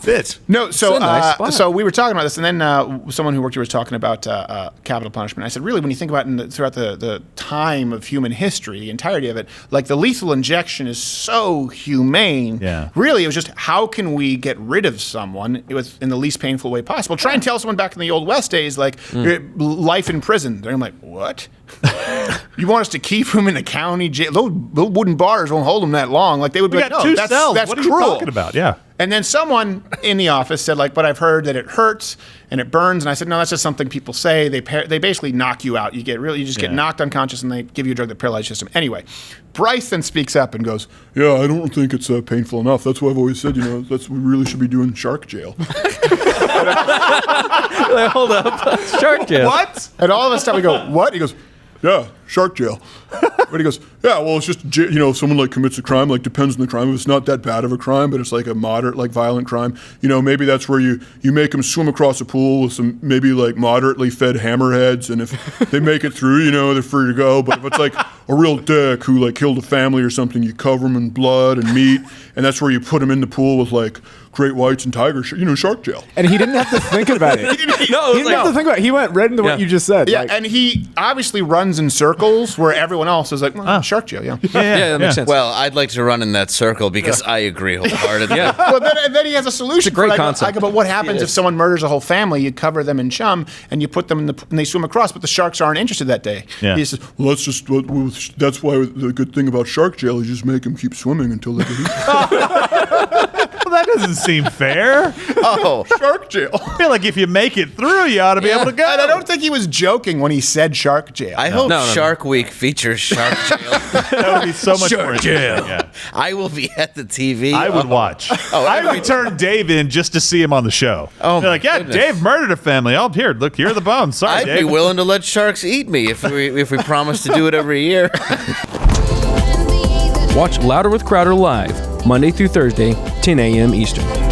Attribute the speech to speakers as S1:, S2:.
S1: Bits.
S2: No, so
S3: nice spot.
S2: so we were talking about this, and then someone who worked here was talking about capital punishment. I said, really, when you think about it throughout the time of human history, the entirety of it, like the lethal injection is so humane.
S1: Yeah.
S2: Really, it was just how can we get rid of someone in the least painful way possible? Try and tell someone back in the old West days, like life in prison. They're like, what? You want us to keep him in the county jail? Those wooden bars won't hold him that long. Like they would be like,
S1: got
S2: no,
S1: two
S2: that's
S1: cells.
S2: that's
S1: what are
S2: cruel.
S1: you talking about? Yeah.
S2: And then someone in the office said, like, but I've heard that it hurts and it burns. And I said, no, that's just something people say. They basically knock you out. You just get knocked unconscious, and they give you a drug that paralyzes your system. Anyway, Bryce then speaks up and goes, yeah, I don't think it's painful enough. That's why I've always said, we really should be doing shark jail.
S3: Like, hold up. Shark jail.
S2: What? And all of a sudden we go, what? He goes, yeah, shark jail. But he goes, yeah, well, it's just, if someone like commits a crime, like depends on the crime. If it's not that bad of a crime, but it's like a moderate, like violent crime, maybe that's where you make them swim across a pool with some maybe like moderately fed hammerheads. And if they make it through, they're free to go. But if it's like a real dick who like killed a family or something, you cover them in blood and meat. And that's where you put them in the pool with like great whites and tigers, shark jail.
S4: And he didn't have to think about it. He didn't have to think about it. He went right into what you just said.
S2: Yeah, and he obviously runs in circles where everyone else is like, shark jail, yeah.
S3: Yeah, that makes sense.
S5: Well, I'd like to run in that circle because I agree wholeheartedly.
S2: Well, then he has a solution.
S3: It's a great concept.
S2: But what happens if someone murders a whole family? You cover them in chum and you put them and they swim across, but the sharks aren't interested that day.
S1: Yeah.
S2: He says,
S6: well, that's why the good thing about shark jail is just make them keep swimming until they get eaten.
S1: Well, that doesn't seem fair.
S5: Oh,
S2: shark jail.
S1: I feel like if you make it through, you ought to be able to go.
S2: And I don't think he was joking when he said shark jail.
S5: I hope Shark Week features shark jail.
S1: That would be so much more
S5: jail.
S1: Yeah.
S5: I will be at the TV.
S1: I would watch. I would turn Dave in just to see him on the show.
S5: Oh,
S1: be like, yeah,
S5: goodness.
S1: Dave murdered a family. Oh, here are the bones. Sorry,
S5: I'd
S1: Dave.
S5: be willing to let sharks eat me if we promise to do it every year.
S3: Watch Louder with Crowder live, Monday through Thursday, 10 a.m. Eastern.